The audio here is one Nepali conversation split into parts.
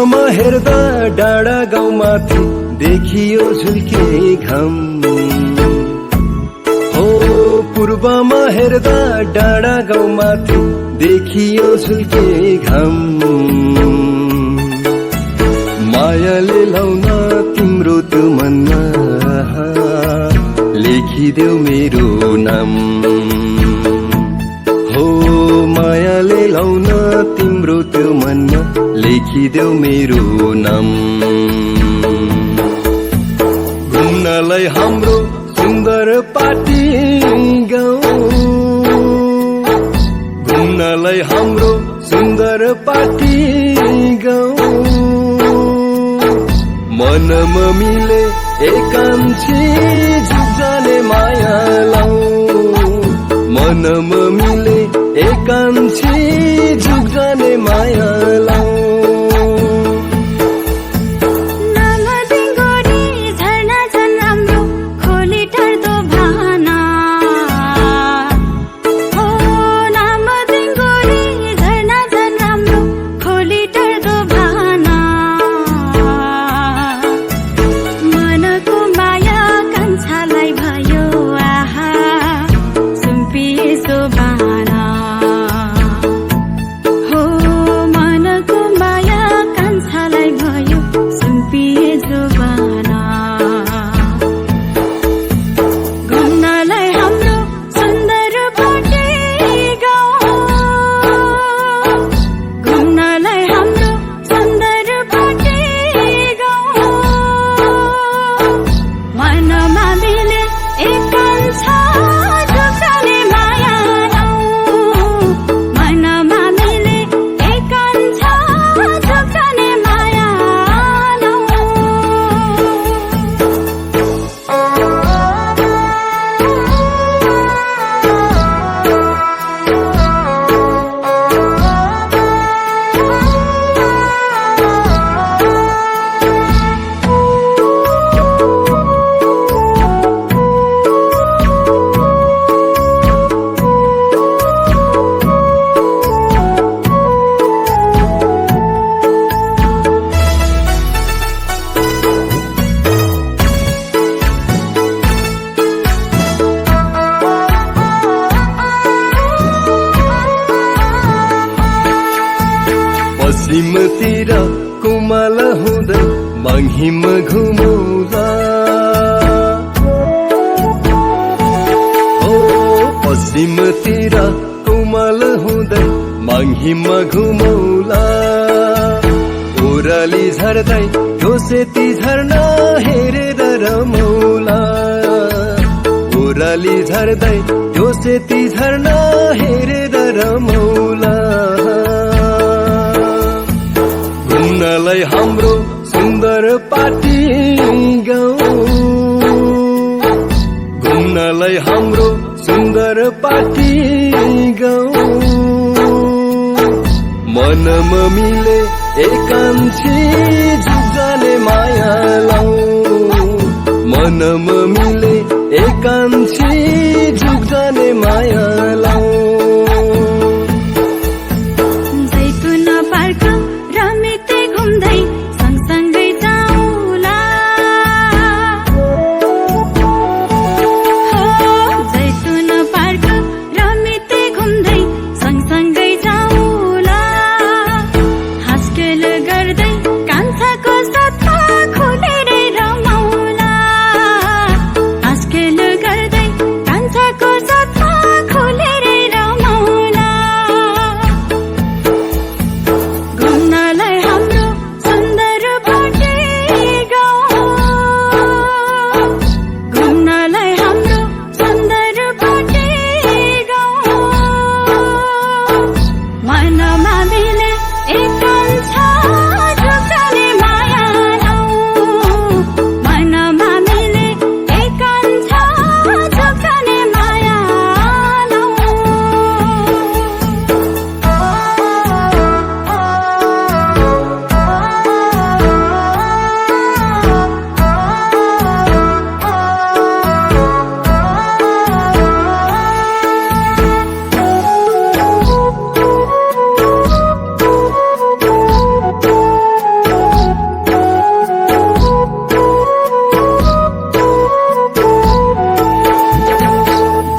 पूर्वमा हेर्दा डाँडा गाउँमाथि देखियो झुल्के घाम। हो पूर्वमा हेर्दा डाँडा गाउँमाथि देखियो झुल्के घाम। मायाले लाउन तिम्रो त्यो मनमा लेखिदेऊ मेरो नाम। हो मायाले लाउन तिम्रो त्यो मनमा लेखिदेऊ मेरो नाम। घुम्नलाई हाम्रो सुन्दर पाटी गाउँ, घुम्नलाई हाम्रो सुन्दर पाटी गाउँ। मनमा मिले एकान्छी झुक्जाने माया लाऊ, मनमा मिले एकान्छी झुक्जाने माया लाऊ। पश्चिमतिर कुमाल हुँदै मङ्हिम घुमौला। हो पश्चिमतिर कुमाल हुँदै मङ्हिम घुमौला। ओराली झर्दै ढोसेती झर्ना हेरेर रमौला। ओराली झर्दै ढोसेती झर्ना हेरेर रमौला। घुम्नलाई हाम्रो सुन्दर पाटी गाउँ, घुम्नलाई हाम्रो सुन्दर पाटी गाउँ। मनमा मिले एकान्छी झुक्जाने माया लाऊ, मनमा मिले एकान्छी झुक्जाने माया लाऊ। खोलेर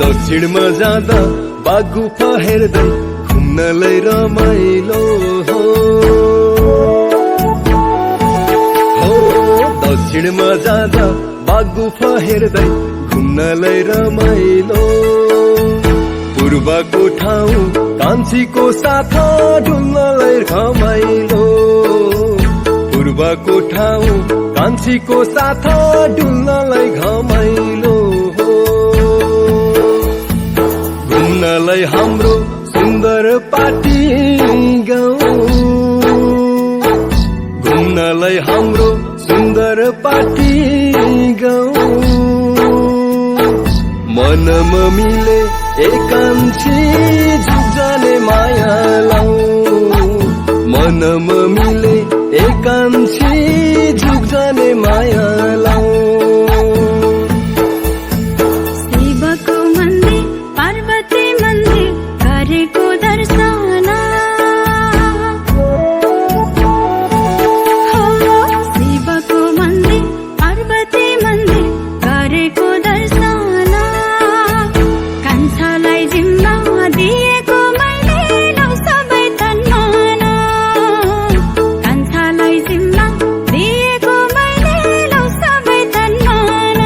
दक्षिणमा जाँदा बागुफा हेर्दै घुम्नलाई रमाइलो हो दक्षिणमा जाँदा बागुफा हेर्दै घुम्नलाई रमाइलो पूर्वको ठाउँ कान्छीको साथा डुल्नलाई रमाइलो पूर्वको ठाउँ कान्छीको साथा डुल्नलाई घमाइलो घुम्नलाई हाम्रो सुन्दर पाटी गाउँ घुम्नलाई हाम्रो सुन्दर पाटी गाउँ मनमा मिले एकान्छी जुग्जाने माया लाऊ मनमा मिले एकान्छी जुग्जाने माया लाऊ शिवको मन्दिर पार्वती मन्दिर गरेको दर्शन हो शिवको मन्दिर पार्वती मन्दिर गरेको दर्शन कान्छालाई जिम्मा दिएको मैले लौ सबै तन्मन कान्छालाई जिम्मा दिएको मैले लौ सबै तन्मन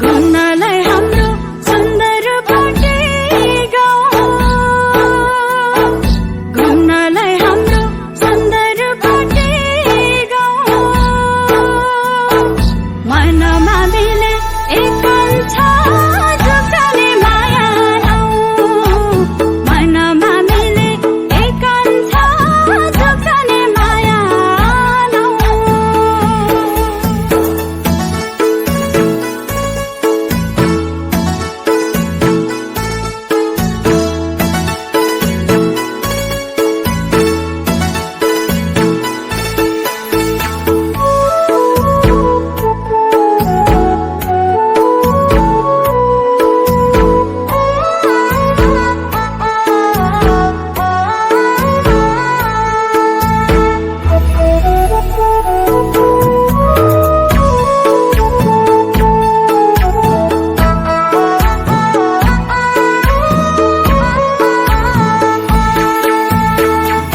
घुम्नलाई हाम्रो सुन्दर पाटी गाउँ घुम्नलाई हाम्रो सुन्दर पाटी गाउँ मनमा मिले एकान्छ जुग्जाने माया लाऊ मनमा मिले एकान्छ जुग्जाने माया लाऊ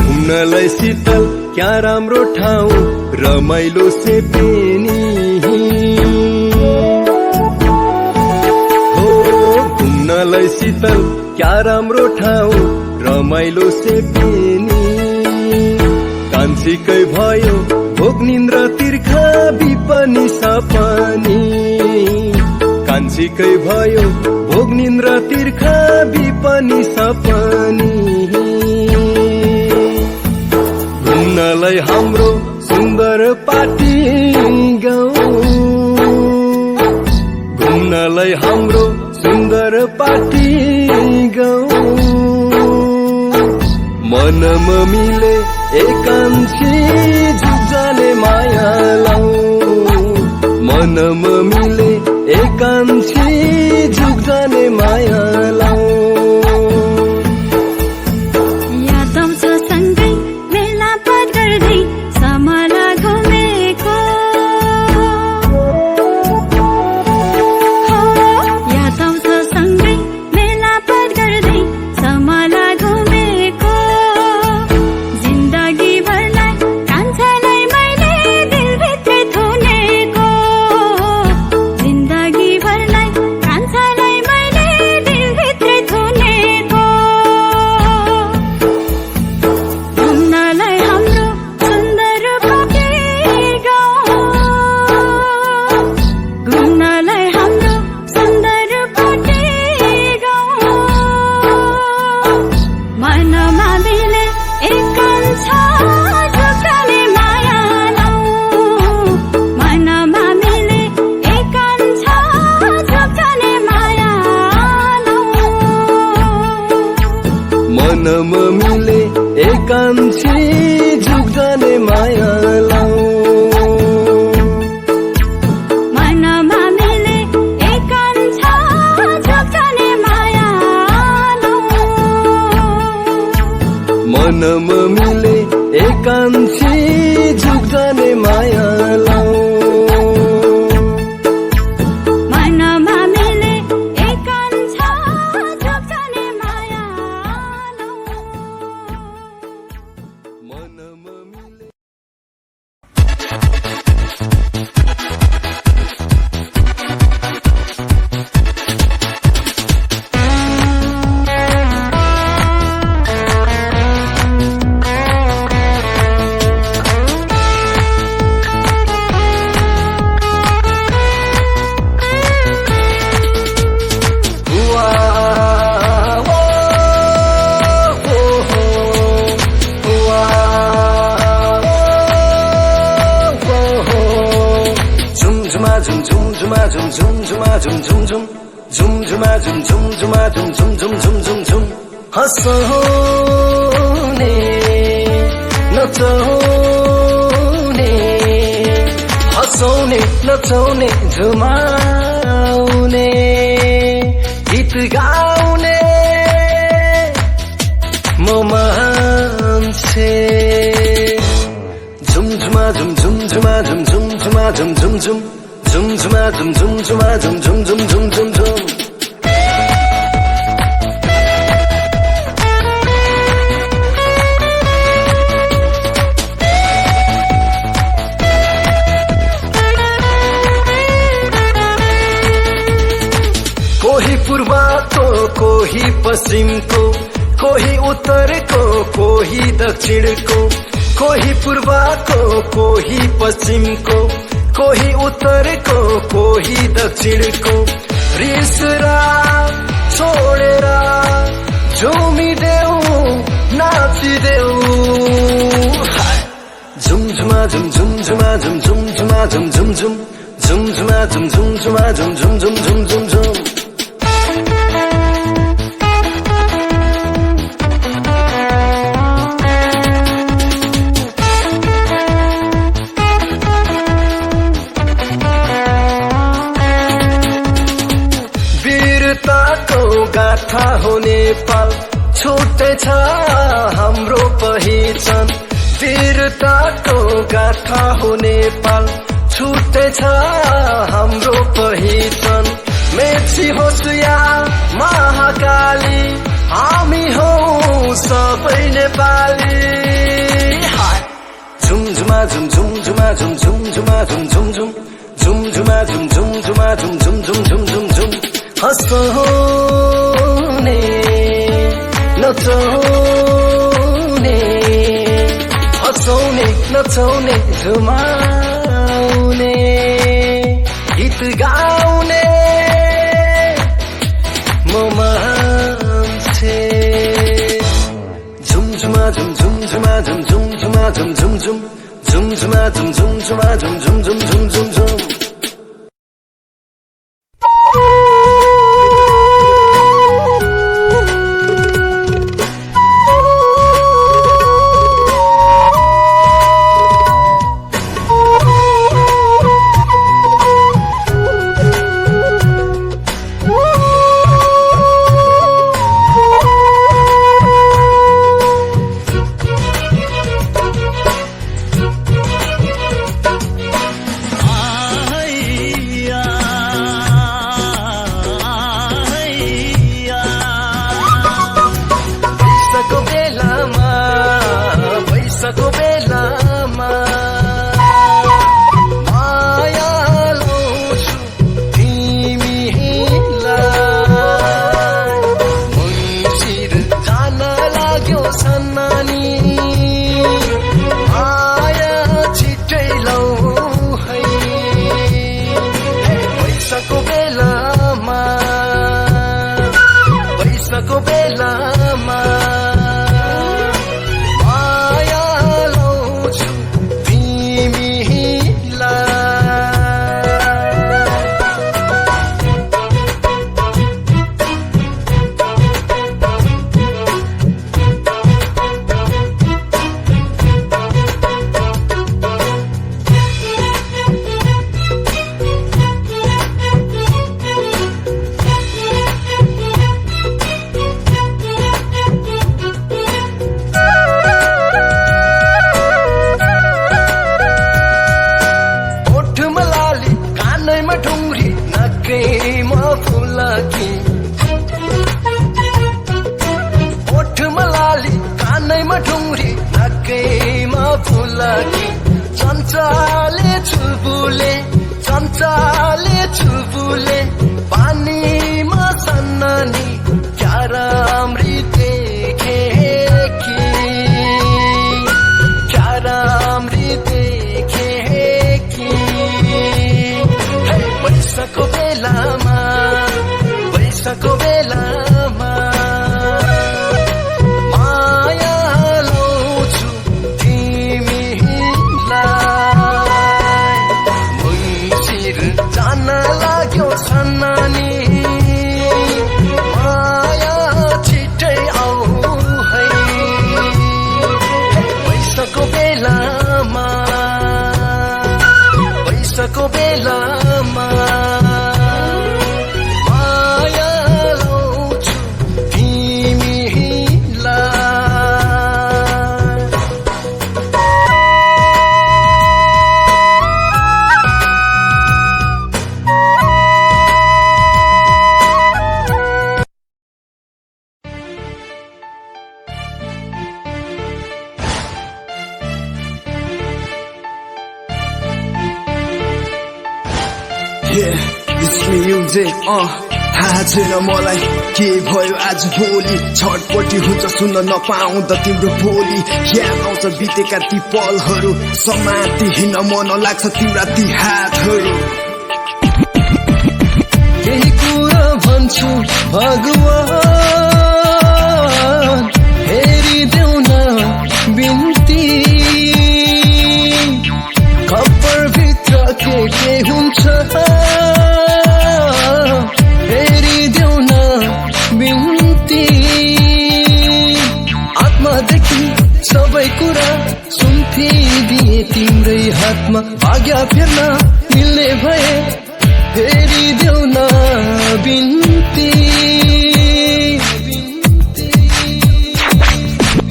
घुम्नलाई शीतल क्या राम्रो ठाउँ रमाइलो से पेनी हो घुम्नलाई शीतल क्या राम्रो ठाउँ रमाइलो से पेनी कान्छीकै भयो भोग निन्द्रा तिर्खा बिपनी सपनी कान्छीकै भयो भोग निन्द्रा तिर्खा बिपनी सपनी घुम्नलाई हाम्रो सुन्दर पाटी गाउँ घुम्नलाई हाम्रो सुन्दर पाटी गाउँ मनमा मिले एकान्छी जुग्जाने माया लाऊ मनमा मिले एकान्छी जुग्जाने माया लाऊ याद आउँछ सँगै मेलापात गर्दै समला घुमेको हो याद आउँछ सँगै मेलापात गर्दै समला घुमेको जिन्दगी भरलाई कान्छालाई मैले दिलभित्र थुनेको जिन्दगी भरलाई कान्छालाई मैले दिलभित्र थुनेको घुम्नलाई हाम्रो सुन्दर पाटी गाउँ घुम्नलाई हाम्रो सुन्दर पाटी गाउँ मनमा मिले एकान्छ जुग्जाने माया लाऊ मनमा मिले एकान्छ जुग्जाने माया लाऊ मनमा मिले एकान्छी जुग्जाने माया लाऊ मनमा मिले एकान्छ जुग्जाने माया लाऊ मनमा मिले एकान्छी जुग्जाने माया लाऊ मनमा झुम झुम झुमा झुम झुम झुमा झुम झुम झुम झुम झुमा झुम झुम झुमा झुम झुम झुम झुम झुम झुम हँसाउने नचाउने हँसाउने नचाउने झुमाउने गीत गाउने म मान्छे झुम झुमा झुम झुम झुमा झुम झुम झुमा झुम झुम झुम झुम झुमा झुम झुम झुमा झुम झुम झुम झुम झुम झुम कोही पूर्वको कोही पश्चिमको कोही उत्तरको कोही दक्षिणको कोही पूर्वको कोही पश्चिमको कोही उत्तरको कोही दक्षिणको रिस राग छोडेर झुमिदेऊ नाचिदेऊ झुम झुमा झुम झुम झुमा झुम झुम झुमा झुम झुम झुम झुम झुमा झुम झुम झुमा झुम झुम झुम झुम झुम झुम गाथा हो नेपाल छुट्टै छ हाम्रो पहिचान वीरताको गाथा हो नेपाल छुट्टै छ हाम्रो पहिचान मेची होस् या महाकाली हामी हौ सबै नेपाली झुम झुमा झुम झुम झुमा झुम झुम झुमा झुम झुम झुम झुम झुमा झुम झुम झुमा झुम झुम झुम झुम झुम झुम हँसाउने नचाउने हँसाउने नचाउने झुमाउने गीत गाउने म मान्छे झुम झुमा झुम झुम झुमा झुम झुम झुमा झुम झुम झुम झुम झुमा झुम झुम झुमा झुम झुम झुम झुम झुम झुम चम्चाले छुबुले पानीमा सन्नानी क्या राम्री देखे कि क्या राम्री देखे कि पैसाको बेलामा माया लाउँछु तिमीलाई It's music, थाहा छैन मलाई के भयो आज भोलि छटपटी हुन्छ सुन्न नपाउँदा तिम्रो बोली याद आउँछ बितेका ती पलहरू समाति हिँड्न मन लाग्छ तिम्रा ती हातहरू केही कुरा भन्छु भगवान हेरिदेऊ न बिन्ती खप्पर भित्र के हुन्छ हेरिदेऊ न बिन्ती आत्मादेखि सबै कुरा सुम्पिदिए तिम्रै हातमा भाग्य फेर्न मिल्ने भए हेरिदेऊ न बिन्ती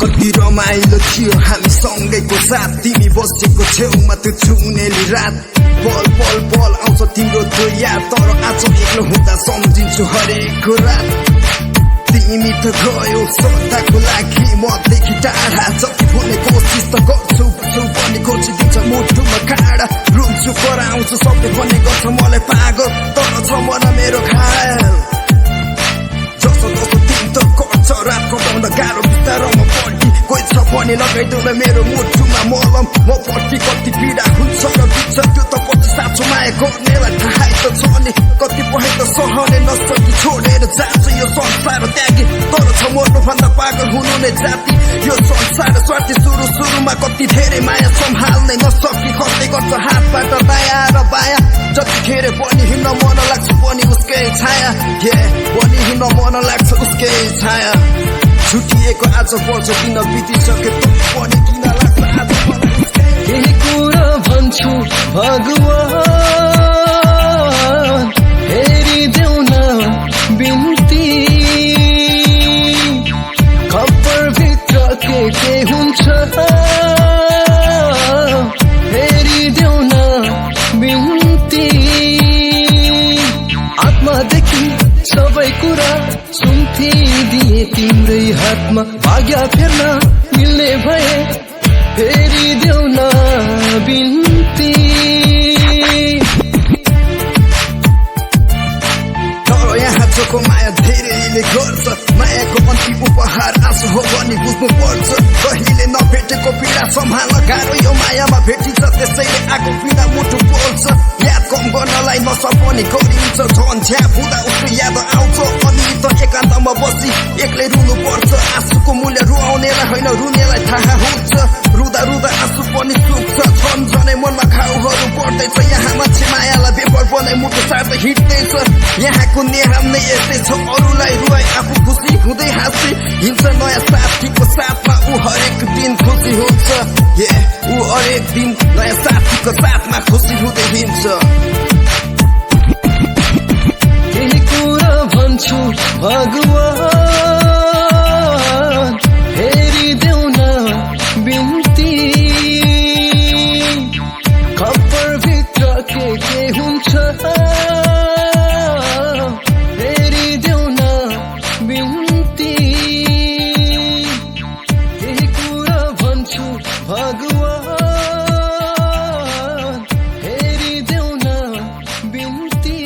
कति रमाइलो थियो हामी सँगैको साथ तिमी बसेको छेउमा त्यो छुनेली रात पल पल पल आउँछ तिम्रो त्यो याद तर आज एक्लो हुँदा सम्झिन्छु हरेको रात तिमी त गयो सदाको लागि मदेखि टाढा जति भुल्ने कोसिस त गर्छु पनि खोजिदिन्छ मुटुमा काँडा रुन्छु कराउँछु सबले भन्ने गर्छ मलाई पागल तर छ मन मेरो घायल जस्तो जस्तो तिमी त गर्छ रात कटाउन गाह्रो बिस्तारोमा पल्टी कोही छ भने लगाइदेऊ न मेरो मुटुमा मलम म पट्टि कति पीडा हुन्छ र बित्छ त्यो त पछि साँचो माया गर्नेलाई थाहै त छ नि कति पहे त सहने नसकी छोडेर जान्छ यो संसार त्यागी तर छ मर्नुभन्दा पागल हुनु नै जाति यो संसार स्वार्थी सुरुमा कति धेरै माया सम्हाल्नै नसकी खस्दै गर्छ हातबाट दायाँ र बायाँ जतिखेर पनि हिँड्न मन लाग्छ पनि उसकै छाया पनि हिँड्न मन लाग्छ उसकै छाया छुटिएको आज पर्छ किन बितिसके पनि किन लाग्छ आज केही कुरा भन्छु भगवान हेरिदेऊ न बिन्ती खप्पर भित्र के हुन्छ हेरिदेऊ न बिन्ती आत्मादेखि सबै कुरा सुम्पिदिए तिम्रै हातमा भाग्य फेर्न मिल्ने भए हेरिदेऊ न बिन्ती तर यहाँ जोको माया धेरैले गर्छ मायाको अन्तिम उपहार आँसु हो भनी बुझ्नु पर्छ कहिले नभेटेको पीडा सम्हाल्न गाह्रो यो मायामा भेटिन्छ त्यसैले आगो पीडा मुटु बोल्छ याद कम गर्नलाई नसक्ने गरिन्छ झन् झ्याप हुँदा उसको याद आउँछ अनि त एकान्तमा बसी एक्लै रुनु पर्छ आँसुको मूल्य रुवाउनेलाई होइन रुनेलाई थाहा हुन्छ रुँदा रुँदा आँसु पनि सुक्छ झन् झनै मनमा घाउहरू बढ्दैछ यहाँ मान्छे मायालाई बेपर बनाइ मुटु सार्दै हिँड्दैछ यहाँको नेहाम नै यस्तै छ अरूलाई रुवाई आफू खुसी हुँदै हाँसी हिँड्छ नयाँ साथीको साथमा ऊ हरेक दिन खुसी हुन्छ ऊ हरेक दिन नयाँ साथीको साथमा खुसी हुँदै हिँड्छ केही कुरा भन्छु भगवान हेरिदेऊ न बिन्ती खप्पर भित्र के हुन्छ हेरिदेऊ न बिन्ती केही कुरा भन्छु भगवान हेरिदेऊ न बिन्ती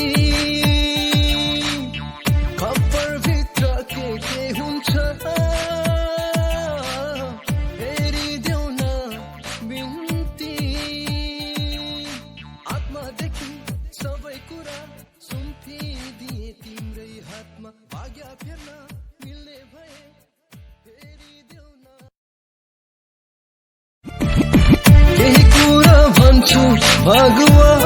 खप्पर भित्र के हुन्छ हेरिदेऊ न बिन्ती आत्मादेखि सबै कुरा सुम्पिदिए तिम्रै हातमा भाग्य फेर्न मिल्ने भए हेरिदेऊ न केही कुरा भन्छु भगवान